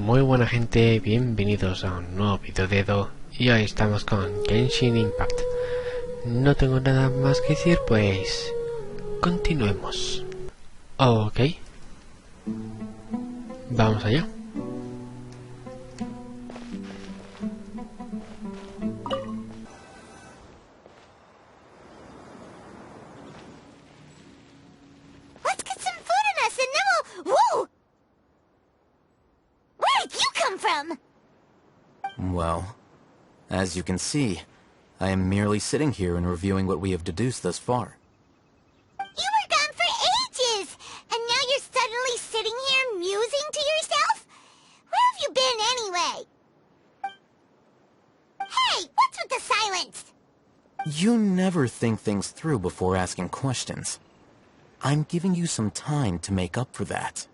Muy buena gente, bienvenidos a un nuevo video de Edo y hoy estamos con GENSHIN IMPACT. No tengo nada más que decir, pues continuemos. Ok, vamos allá. Well, as you can see, I am merely sitting here and reviewing what we have deduced thus far. You were gone for ages, and now you're suddenly sitting here musing to yourself? Where have you been anyway? Hey, what's with the silence? You never think things through before asking questions. I'm giving you some time to make up for that.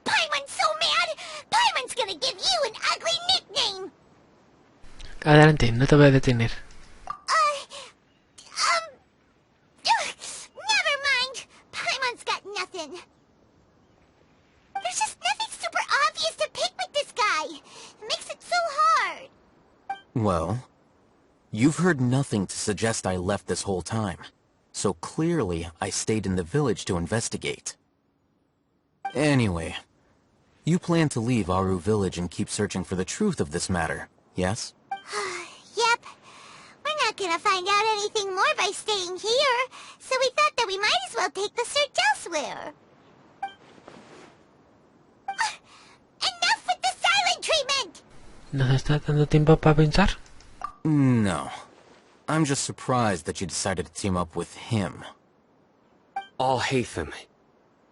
Paimon's so mad! Paimon's gonna give you an ugly nickname! Adelante, no te voy a detener. Never mind! Paimon's got nothing. There's just nothing super obvious to pick with this guy. It makes it so hard. Well, you've heard nothing to suggest I left this whole time. So clearly, I stayed in the village to investigate. Anyway, you plan to leave Aru village and keep searching for the truth of this matter, yes? Yep. We're not gonna find out anything more by staying here, so we thought that we might as well take the search elsewhere. Enough with the silent treatment! ¿Nos está dando tiempo para pensar? No. I'm just surprised that you decided to team up with him. All hate them.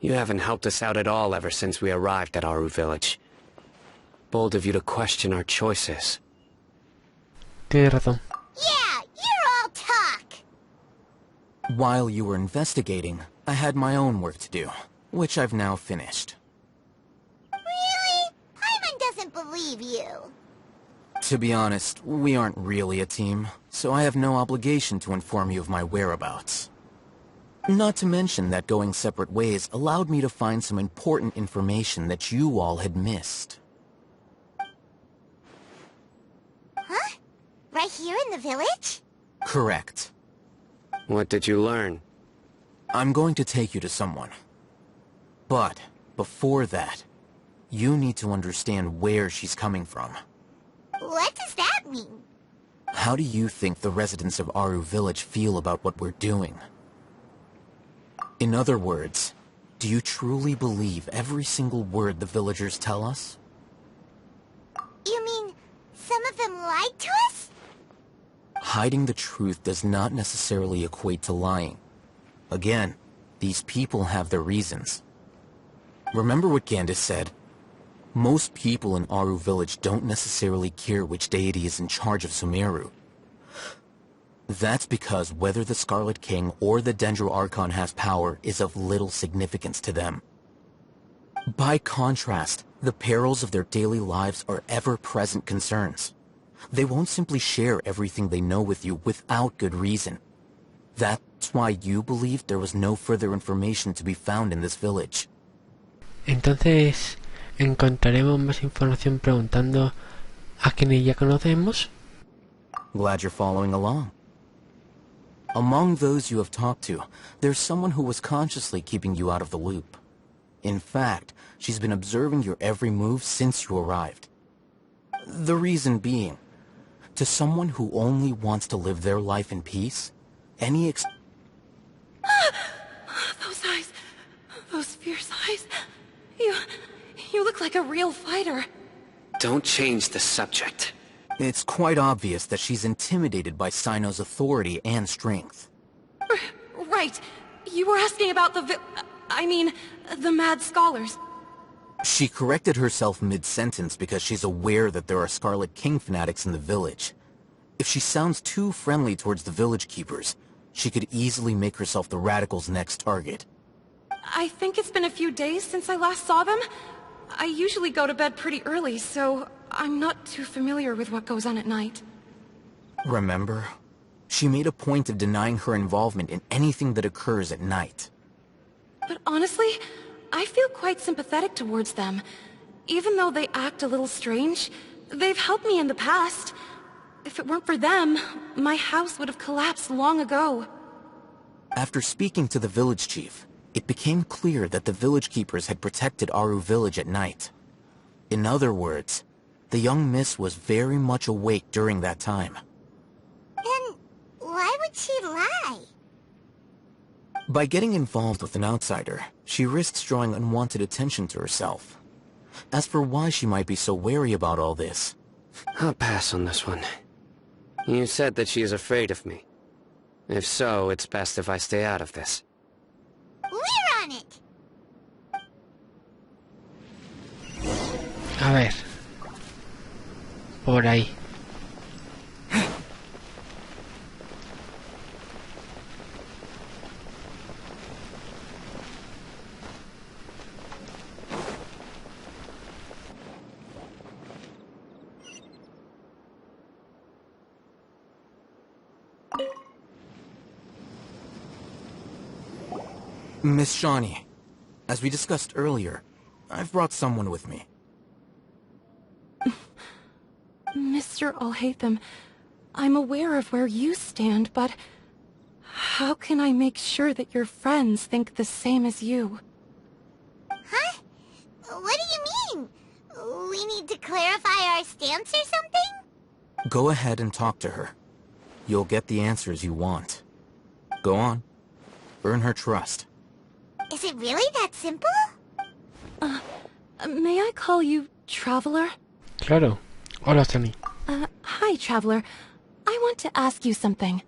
You haven't helped us out at all ever since we arrived at Aru village. Bold of you to question our choices. Tienes razón. Yeah, you're all talk! While you were investigating, I had my own work to do, which I've now finished. Really? Paimon doesn't believe you. To be honest, we aren't really a team, so I have no obligation to inform you of my whereabouts. Not to mention that going separate ways allowed me to find some important information that you all had missed. Huh? Right here in the village? Correct. What did you learn? I'm going to take you to someone. But, before that, you need to understand where she's coming from. What does that mean? How do you think the residents of Aru village feel about what we're doing? In other words, do you truly believe every single word the villagers tell us? You mean, some of them lied to us? Hiding the truth does not necessarily equate to lying. Again, these people have their reasons. Remember what Gandhi said? Most people in Aru village don't necessarily care which deity is in charge of Sumeru. That's because whether the Scarlet King or the Dendro Archon has power is of little significance to them. By contrast, the perils of their daily lives are ever-present concerns. They won't simply share everything they know with you without good reason. That's why you believed there was no further information to be found in this village. Entonces, ¿encontraremos más información preguntando a quienes ya conocemos? Glad you're following along. Among those you have talked to, there's someone who was consciously keeping you out of the loop. In fact, she's been observing your every move since you arrived. The reason being, to someone who only wants to live their life in peace, any Those eyes, those fierce eyes. You look like a real fighter. Don't change the subject. It's quite obvious that she's intimidated by Cyno's authority and strength. Right. You were asking about the the mad scholars. She corrected herself mid-sentence because she's aware that there are Scarlet King fanatics in the village. If she sounds too friendly towards the village keepers, she could easily make herself the radicals' next target. I think it's been a few days since I last saw them. I usually go to bed pretty early, so I'm not too familiar with what goes on at night. Remember? She made a point of denying her involvement in anything that occurs at night. But honestly, I feel quite sympathetic towards them. Even though they act a little strange, they've helped me in the past. If it weren't for them, my house would have collapsed long ago. After speaking to the village chief, it became clear that the village keepers had protected Aru village at night. In other words, the young miss was very much awake during that time. Then why would she lie? By getting involved with an outsider, she risks drawing unwanted attention to herself. As for why she might be so wary about all this... I'll pass on this one. You said that she is afraid of me. If so, it's best if I stay out of this. We're on it! A ver. Por ahí. Miss Shawnee, as we discussed earlier, I've brought someone with me. Mr. Alhaitham, I'm aware of where you stand, but how can I make sure that your friends think the same as you? Huh? What do you mean? We need to clarify our stance or something? Go ahead and talk to her. You'll get the answers you want. Go on. Earn her trust. Is it really that simple? May I call you Traveler? Claro. Hola, Sunny. Hi, Traveler. I want to ask you something.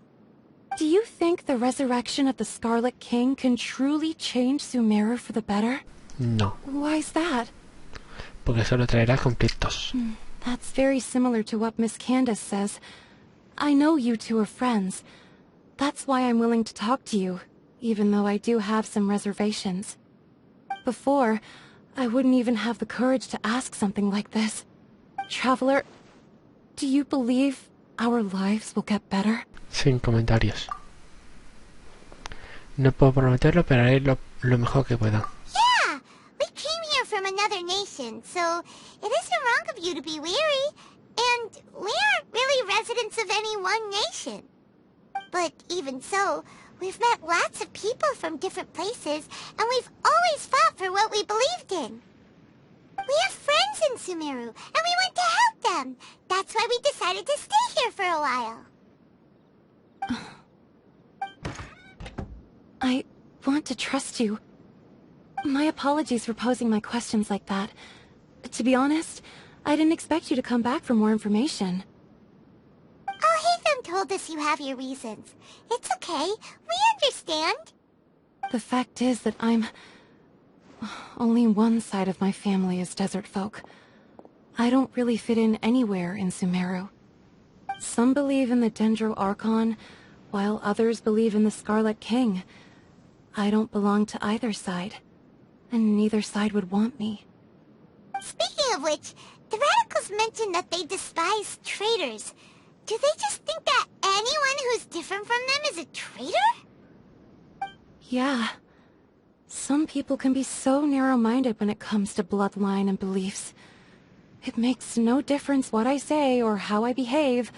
Do you think the resurrection of the Scarlet King can truly change Sumeru for the better? No. Why's that? Porque solo traerá conflictos. That's very similar to what Miss Candace says. I know you two are friends. That's why I'm willing to talk to you, even though I do have some reservations. Before, I wouldn't even have the courage to ask something like this. Traveler, do you believe our lives will get better? Sin comentarios. No puedo prometerlo, pero haré lo mejor que pueda. Yeah! We came here from another nation, so it isn't wrong of you to be weary. And we aren't really residents of any one nation. But even so, we've met lots of people from different places, and we've always fought for what we believed in. We have friends in Sumeru, and we want to help them. That's why we decided to stay here for a while. I want to trust you. My apologies for posing my questions like that. To be honest, I didn't expect you to come back for more information. Alhaitham told us you have your reasons. It's okay. We understand. The fact is that only one side of my family is desert folk. I don't really fit in anywhere in Sumeru. Some believe in the Dendro Archon, while others believe in the Scarlet King. I don't belong to either side, and neither side would want me. Speaking of which, the radicals mentioned that they despise traitors. Do they just think that anyone who's different from them is a traitor? Yeah. Some people can be so narrow-minded when it comes to bloodline and beliefs. It makes no difference what I say or how I behave.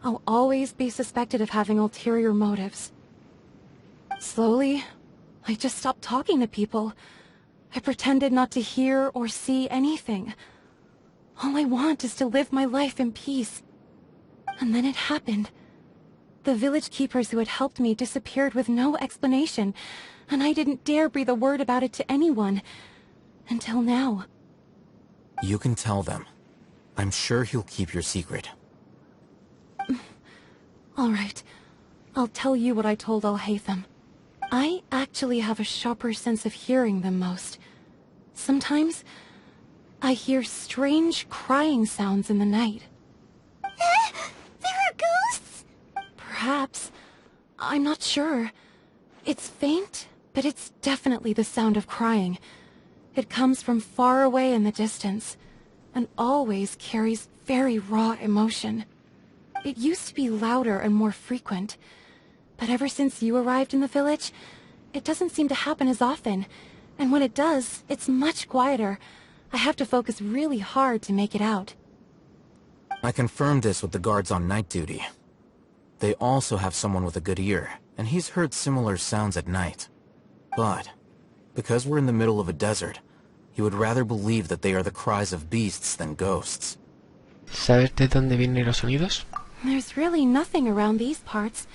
I'll always be suspected of having ulterior motives. Slowly, I just stopped talking to people. I pretended not to hear or see anything. All I want is to live my life in peace. And then it happened. The village keepers who had helped me disappeared with no explanation, and I didn't dare breathe a word about it to anyone. Until now. You can tell them. I'm sure he'll keep your secret. All right. I'll tell you what I told Alhaitham. I actually have a sharper sense of hearing than most. Sometimes, I hear strange crying sounds in the night. There are ghosts? Perhaps. I'm not sure. It's faint, but it's definitely the sound of crying. It comes from far away in the distance, and always carries very raw emotion. It used to be louder and more frequent, but ever since you arrived in the village, it doesn't seem to happen as often, And when it does, it's much quieter. I have to focus really hard to make it out. I confirmed this with the guards on night duty. They also have someone with a good ear, and he's heard similar sounds at night. But, because we're in the middle of a desert, he would rather believe that they are the cries of beasts than ghosts. ¿Sabes de dónde vienen los sonidos? There's really nothing around these parts,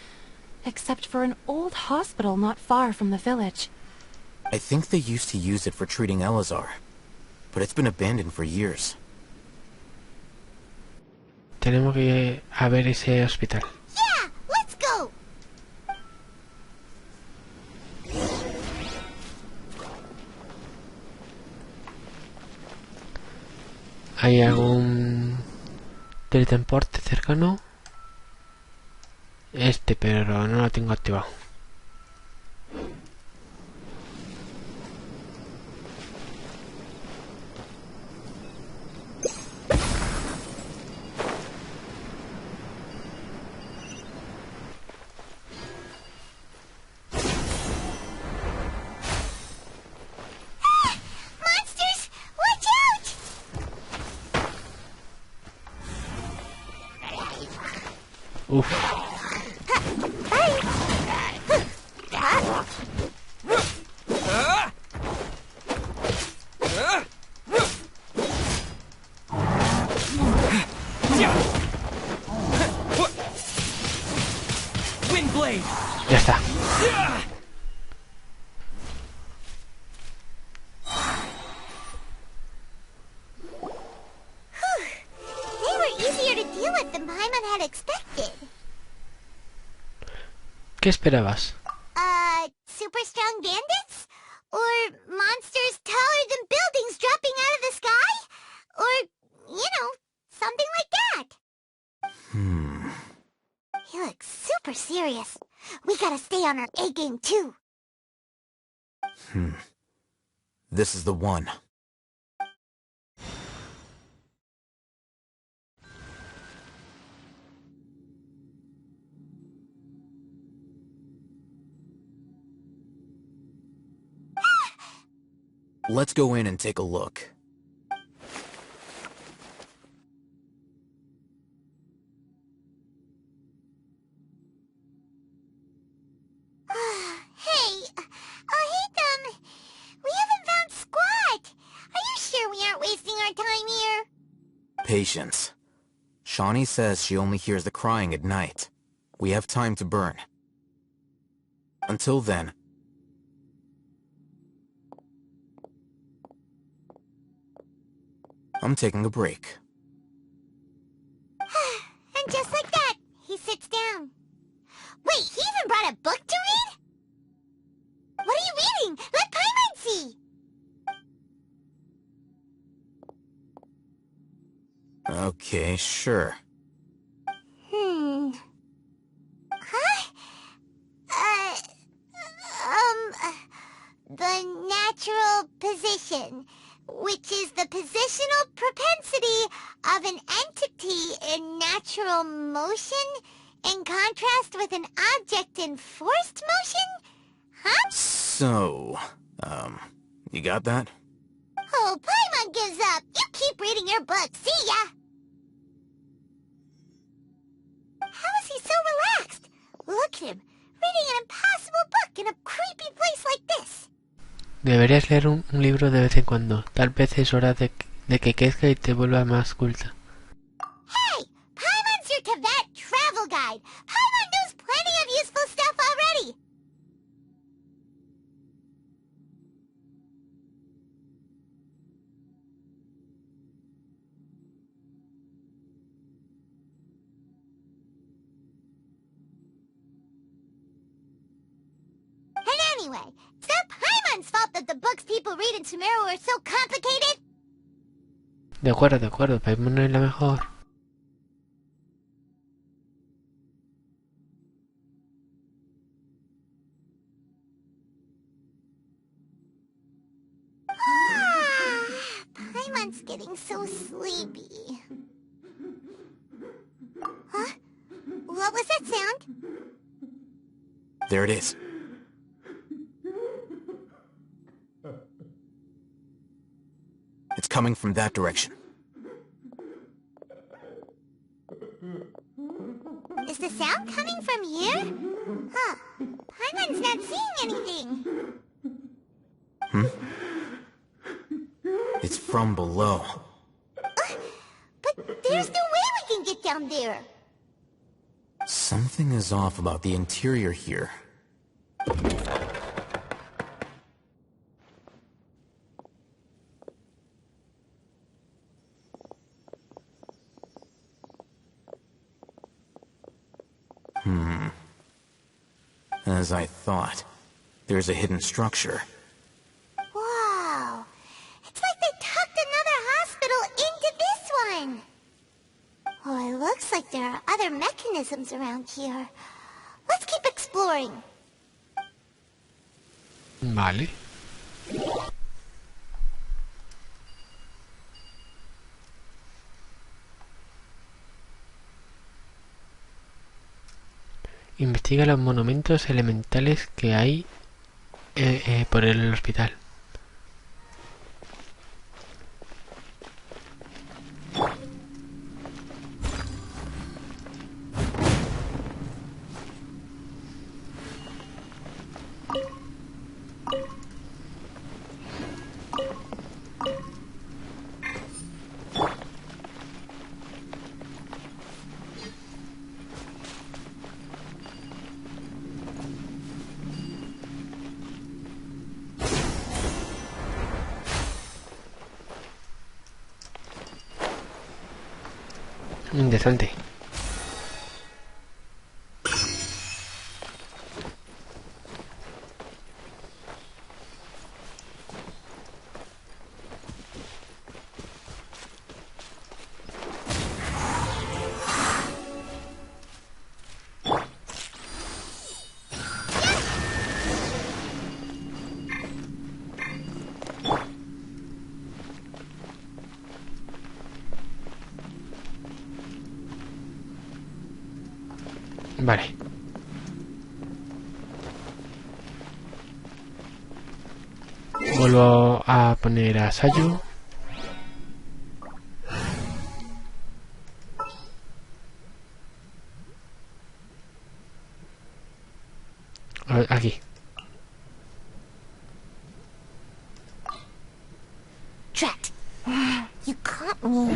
except for an old hospital not far from the village. I think they used to use it for treating Elazar, but it's been abandoned for years. Tenemos que ir a ver ese hospital. Yeah, let's go! ¿Hay algún teletransporte cercano? Este, pero no lo tengo activado. Monsters! Watch out! Uf. Ya está. They were easier to deal with than Paimon had expected. ¿Qué esperabas? Super strong bandits? Or monsters taller than buildings dropping out of the sky? Or, something like that. He looks super serious. We gotta stay on our A game too. This is the one. Let's go in and take a look. Hey, Ethan, we haven't found squat. Are you sure we aren't wasting our time here? Patience. Shawnee says she only hears the crying at night. We have time to burn. Until then... I'm taking a break. And just like that, he sits down. Wait, he even brought a book to read? What are you reading? Let Paimon see! Okay, sure. Huh? The natural position, which is the positional propensity of an entity in natural motion in contrast with an object in forced motion? Huh? So, you got that? Oh, Paimon gives up. You keep reading your book. See ya! How is he so relaxed? Look at him, reading an impossible book in a creepy place like this. Deberías leer un libro de vez en cuando. Tal vez es hora de que crezca y te vuelva más culta. Hey! Paimon's your Tibet travel guide. Paimon knows plenty of useful stuff already. And anyway, it's not Paimon's fault that the books people read in Sumeru are so complicated. De acuerdo, Paimon no es la mejor. Paimon's getting so sleepy. Huh? What was that sound? There it is. coming from that direction. Is the sound coming from here? Huh. Paimon's not seeing anything. It's from below. But there's no way we can get down there. Something is off about the interior here. As I thought, there's a hidden structure. Wow. It's like they tucked another hospital into this one. Oh, it looks like there are other mechanisms around here. Let's keep exploring. Vale. Investiga los monumentos elementales que hay por el hospital. Interesante. Vale. Vuelvo a poner a Sayu. A ver, aquí. Drat. You caught me.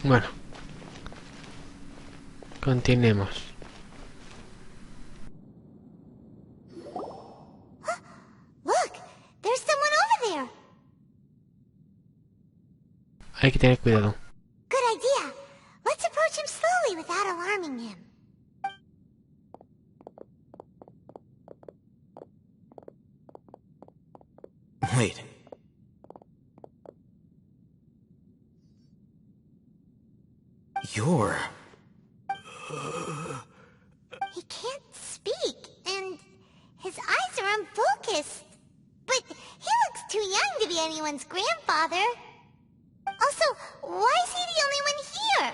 Bueno. Continuemos. Look, there's someone over there. Hay que tener cuidado. Good idea. Let's approach him slowly without alarming him. Wait. You're... He can't speak, and his eyes are unfocused. But he looks too young to be anyone's grandfather. Also, why is he the only one here?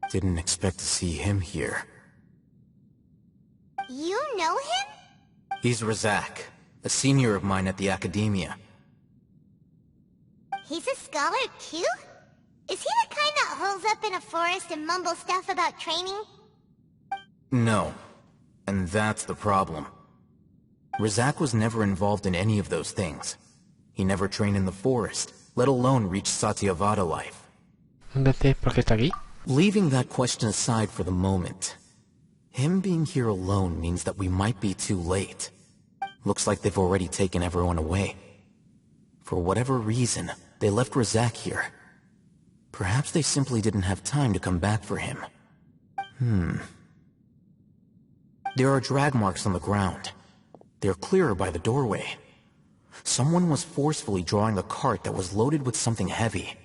Didn't expect to see him here. You know him? He's Razak, a senior of mine at the academia. He's a scholar too? Is he the kind that holes up in a forest and mumbles stuff about training? No. And that's the problem. Razak was never involved in any of those things. He never trained in the forest, let alone reach Satyavada life. Entonces, ¿por qué está aquí? Leaving that question aside for the moment, him being here alone means that we might be too late. Looks like they've already taken everyone away. For whatever reason, they left Razak here. Perhaps they simply didn't have time to come back for him. There are drag marks on the ground. They're clearer by the doorway. Someone was forcefully drawing a cart that was loaded with something heavy.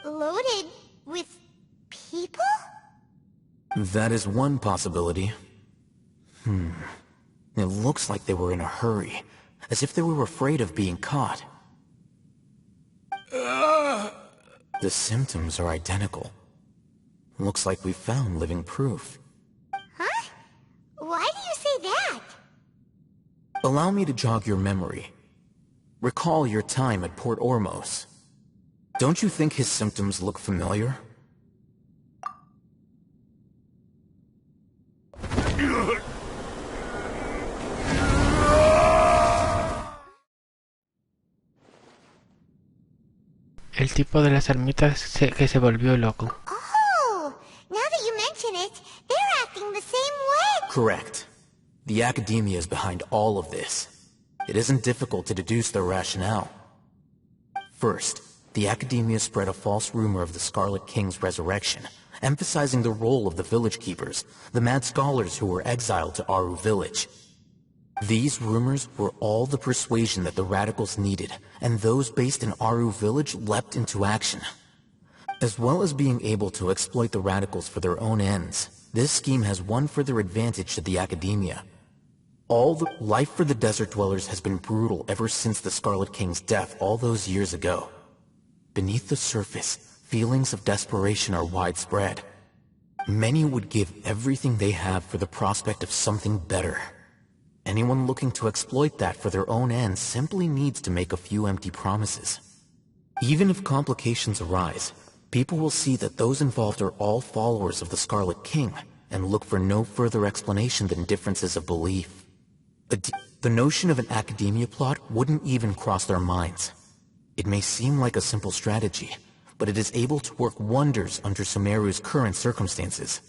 Loaded with people? That is one possibility. It looks like they were in a hurry, as if they were afraid of being caught. The symptoms are identical. Looks like we found living proof. Huh? Why do you say that? Allow me to jog your memory. Recall your time at Port Ormos. Don't you think his symptoms look familiar? El tipo de las ermitas que se volvió loco. Oh, now that you mention it, they're acting the same way. Correct. The academia is behind all of this. It isn't difficult to deduce their rationale. First, the academia spread a false rumor of the Scarlet King's resurrection, emphasizing the role of the village keepers, the mad scholars who were exiled to Aru village. These rumors were all the persuasion that the radicals needed, and those based in Aru village leapt into action. As well as being able to exploit the radicals for their own ends, this scheme has one further advantage to the academia. All the life for the desert dwellers has been brutal ever since the Scarlet King's death all those years ago. Beneath the surface, feelings of desperation are widespread. Many would give everything they have for the prospect of something better. Anyone looking to exploit that for their own ends simply needs to make a few empty promises. Even if complications arise, people will see that those involved are all followers of the Scarlet King, and look for no further explanation than differences of belief. The notion of an academia plot wouldn't even cross their minds. It may seem like a simple strategy, but it is able to work wonders under Sumeru's current circumstances.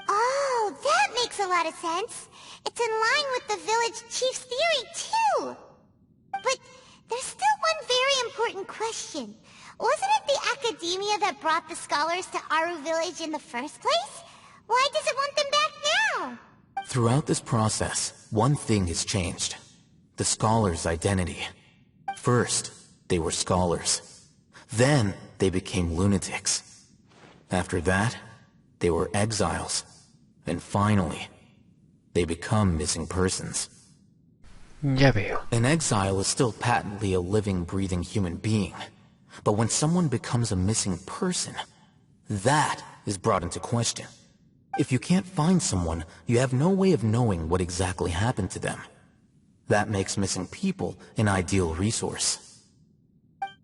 Oh, that makes a lot of sense. It's in line with the village chief's theory, too. But there's still one very important question. Wasn't it the academia that brought the scholars to Aru village in the first place? Why does it want them back now? Throughout this process, one thing has changed. The scholars' identity. First, they were scholars. Then, they became lunatics. After that, they were exiles. And finally, they become missing persons. Ya veo. An exile is still patently a living, breathing human being. But when someone becomes a missing person, that is brought into question. If you can't find someone, you have no way of knowing what exactly happened to them. That makes missing people an ideal resource.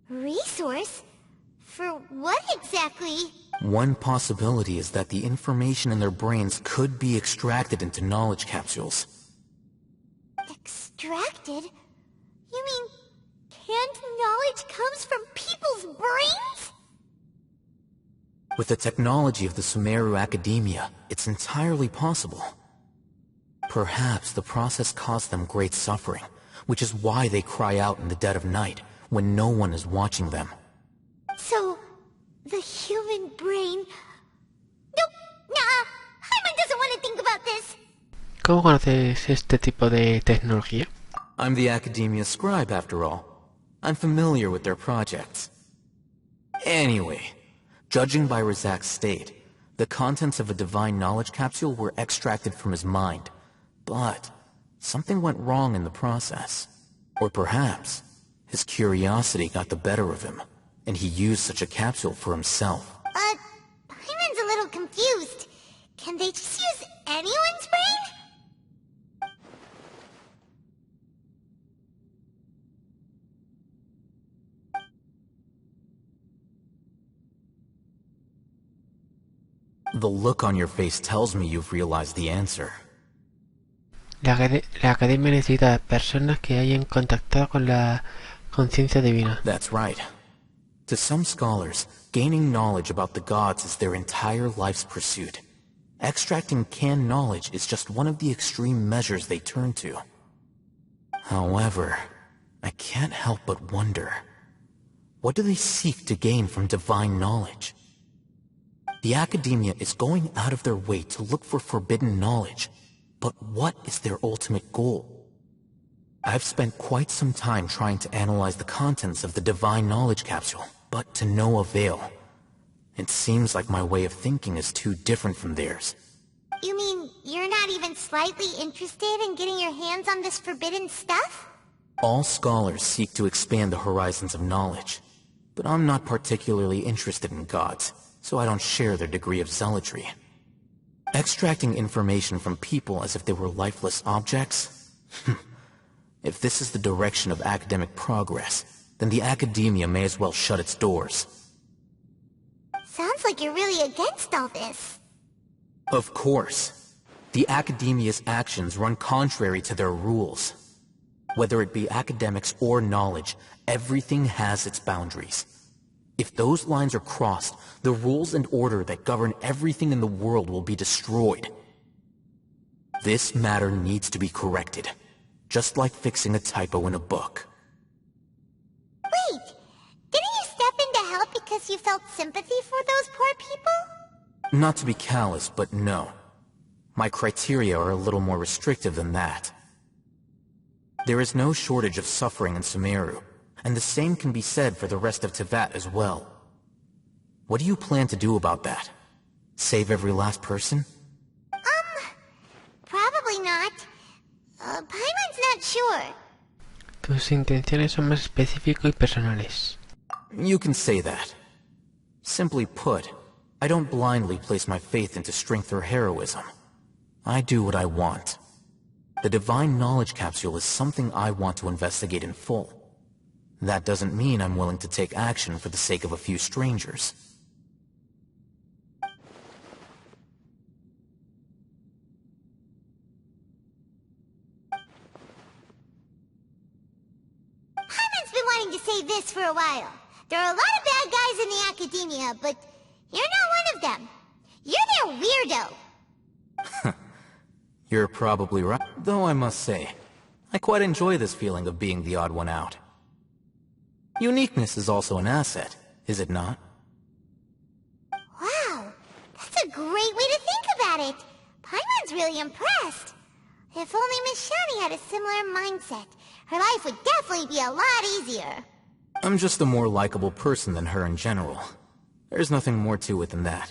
Resource? For what exactly? One possibility is that the information in their brains could be extracted into knowledge capsules. Extracted? You mean canned knowledge comes from people's brains? With the technology of the Sumeru Academia, it's entirely possible. Perhaps the process caused them great suffering, which is why they cry out in the dead of night, when no one is watching them. So, the human brain... Nope, nah, Hyman doesn't want to think about this. ¿Cómo conoces este tipo de tecnología? I'm the Academia scribe, after all. I'm familiar with their projects. Anyway, judging by Razak's state, the contents of a divine knowledge capsule were extracted from his mind. But something went wrong in the process. Or perhaps his curiosity got the better of him, and he used such a capsule for himself. Hyman's a little confused. Can they just use anyone's brain? The look on your face tells me you've realized the answer. La academia necesita personas que hayan contactado con la conciencia divina. That's right. To some scholars, gaining knowledge about the gods is their entire life's pursuit. Extracting canned knowledge is just one of the extreme measures they turn to. However, I can't help but wonder, what do they seek to gain from divine knowledge? The academia is going out of their way to look for forbidden knowledge, but what is their ultimate goal? I've spent quite some time trying to analyze the contents of the divine knowledge capsule, but to no avail. It seems like my way of thinking is too different from theirs. You mean you're not even even slightly interested in getting your hands on this forbidden stuff? All scholars seek to expand the horizons of knowledge, but I'm not particularly interested in gods, so I don't share their degree of zealotry. Extracting information from people as if they were lifeless objects? If this is the direction of academic progress, then the academia may as well shut its doors. Sounds like you're really against all this. Of course. The academia's actions run contrary to their rules. Whether it be academics or knowledge, everything has its boundaries. If those lines are crossed, the rules and order that govern everything in the world will be destroyed. This matter needs to be corrected, just like fixing a typo in a book. Wait, didn't you step in to help because you felt sympathy for those poor people? Not to be callous, but no. My criteria are a little more restrictive than that. There is no shortage of suffering in Sumeru, and the same can be said for the rest of Teyvat as well. What do you plan to do about that? Save every last person? Probably not. Paimon's not sure. Tus intenciones son más específicas y personales. You can say that. Simply put, I don't blindly place my faith into strength or heroism. I do what I want. The Divine Knowledge Capsule is something I want to investigate in full. That doesn't mean I'm willing to take action for the sake of a few strangers. Paimon's been wanting to say this for a while. There are a lot of bad guys in the academia, but you're not one of them. You're their weirdo. You're probably right, though I must say, I quite enjoy this feeling of being the odd one out. Uniqueness is also an asset, is it not? Wow, that's a great way to think about it. Paimon's really impressed. If only Miss Shani had a similar mindset, her life would definitely be a lot easier. I'm just a more likable person than her in general. There's nothing more to it than that.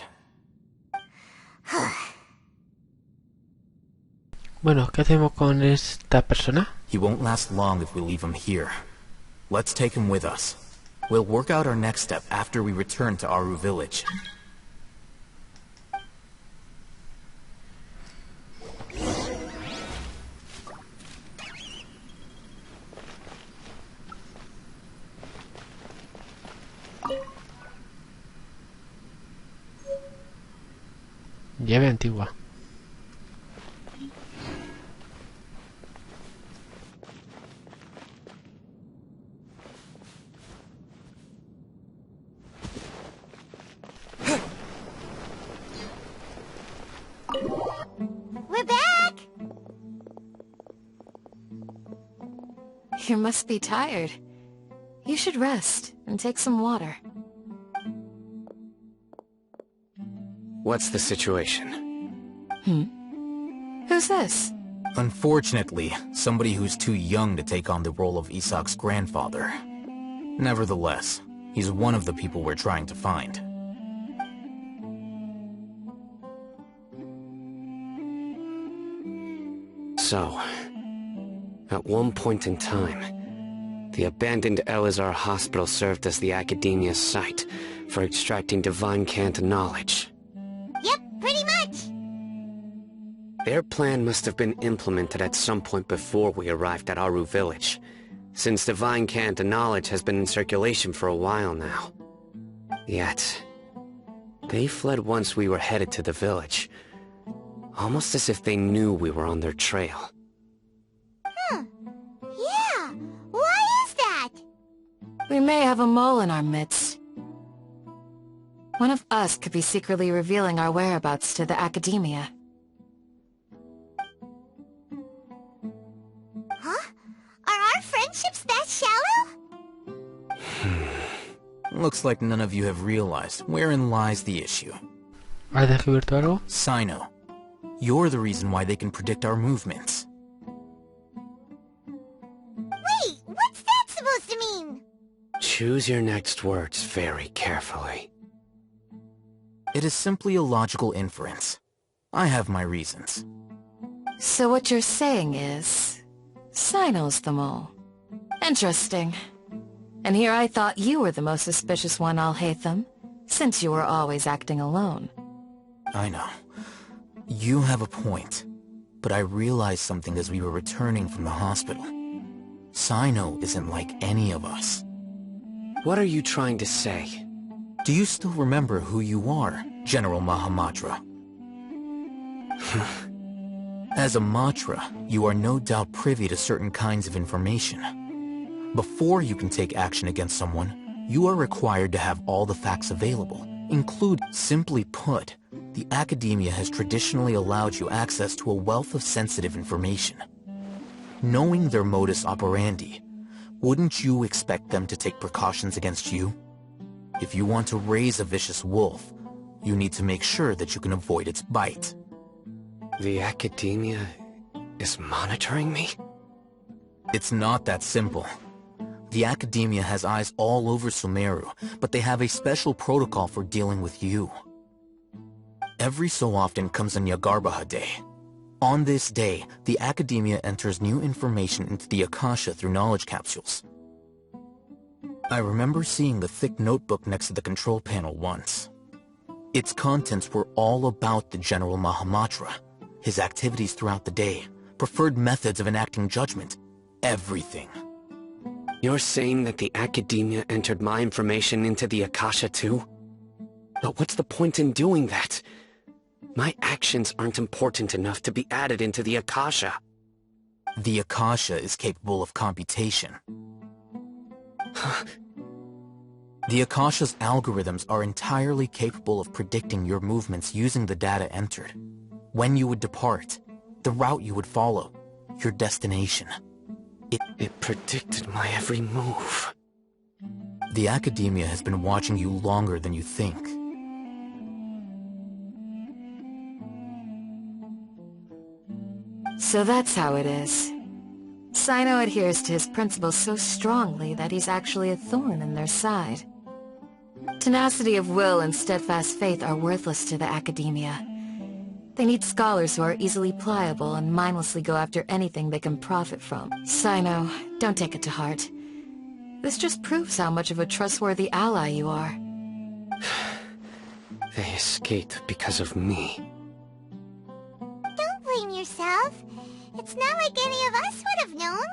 Bueno, ¿qué hacemos con esta persona? He won't last long if we leave him here. Let's take him with us. We'll work out our next step after we return to Aru village. Llave antigua. We're back! You must be tired. You should rest and take some water. What's the situation? Who's this? Unfortunately, somebody who's too young to take on the role of Isak's grandfather. Nevertheless, he's one of the people we're trying to find. So, at one point in time, the abandoned Elazar Hospital served as the Academia's site for extracting divine cant knowledge. Yep, pretty much. Their plan must have been implemented at some point before we arrived at Aru village, since divine cant knowledge has been in circulation for a while now. Yet, they fled once we were headed to the village, almost as if they knew we were on their trail. Yeah, why is that? We may have a mole in our midst. One of us could be secretly revealing our whereabouts to the Academia. Huh? Are our friendships that shallow? Looks like none of you have realized wherein lies the issue. ¿Has descubierto algo? Cyno, you're the reason why they can predict our movements. Wait, what's that supposed to mean? Choose your next words very carefully. It is simply a logical inference. I have my reasons. So what you're saying is, Cyno's the mole. Interesting. And here I thought you were the most suspicious one, Al-Haytham, since you were always acting alone. I know. You have a point. But I realized something as we were returning from the hospital. Cyno isn't like any of us. What are you trying to say? Do you still remember who you are, General Mahamatra? As a Matra, you are no doubt privy to certain kinds of information. Before you can take action against someone, you are required to have all the facts available, simply put, the academia has traditionally allowed you access to a wealth of sensitive information. Knowing their modus operandi, wouldn't you expect them to take precautions against you? If you want to raise a vicious wolf, you need to make sure that you can avoid its bite. The academia is monitoring me? It's not that simple. The academia has eyes all over Sumeru, but they have a special protocol for dealing with you. Every so often comes a Nyagarbaha Day. On this day, the academia enters new information into the Akasha through knowledge capsules. I remember seeing the thick notebook next to the control panel once. Its contents were all about the General Mahamatra, his activities throughout the day, preferred methods of enacting judgment, everything. You're saying that the academia entered my information into the Akasha too? But what's the point in doing that? My actions aren't important enough to be added into the Akasha. The Akasha is capable of computation. The Akasha's algorithms are entirely capable of predicting your movements using the data entered. When you would depart, the route you would follow, your destination. It predicted my every move. The academia has been watching you longer than you think. So that's how it is. Cyno adheres to his principles so strongly that he's actually a thorn in their side. Tenacity of will and steadfast faith are worthless to the academia. They need scholars who are easily pliable and mindlessly go after anything they can profit from. Cyno, don't take it to heart. This just proves how much of a trustworthy ally you are. They escaped because of me. Don't blame yourself. It's not like any of us would have known.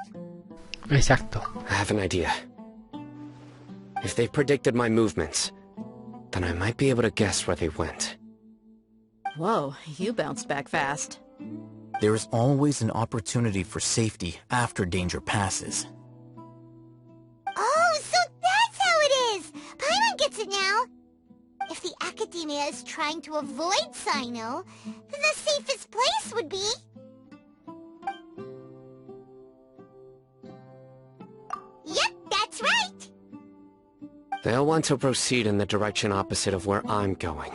Exacto. I have an idea. If they predicted my movements, then I might be able to guess where they went. Whoa, you bounced back fast. There is always an opportunity for safety after danger passes. Oh, so that's how it is! Paimon gets it now! If the academia is trying to avoid Cyno, then the safest place would be... Yep, that's right! They'll want to proceed in the direction opposite of where I'm going.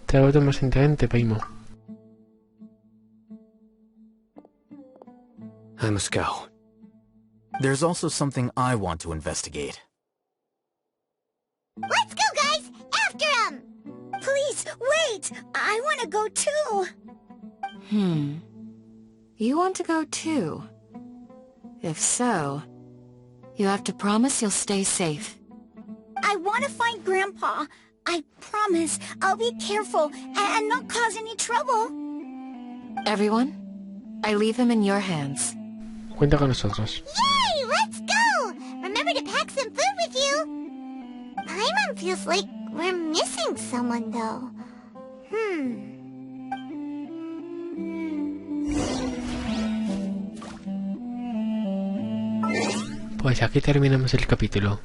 Te ha vuelto más inteligente, Paimon. I must go. There's also something I want to investigate. Let's go, guys! After him! Please, wait! I want to go too! You want to go too? If so, you have to promise you'll stay safe. I want to find Grandpa. I promise I'll be careful and not cause any trouble. Everyone, I leave him in your hands. Cuenta con nosotros. Yay! Let's go! Remember to pack some food with you. Paimon feels like we're missing someone, though. Pues aquí terminamos el capítulo.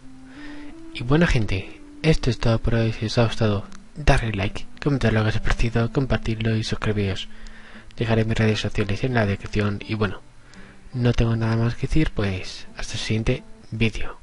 Y buena gente, esto es todo por hoy. Si os ha gustado, darle like, comentar lo que os ha parecido, compartirlo y suscribiros. Dejaré mis redes sociales en la descripción y bueno, no tengo nada más que decir, pues hasta el siguiente vídeo.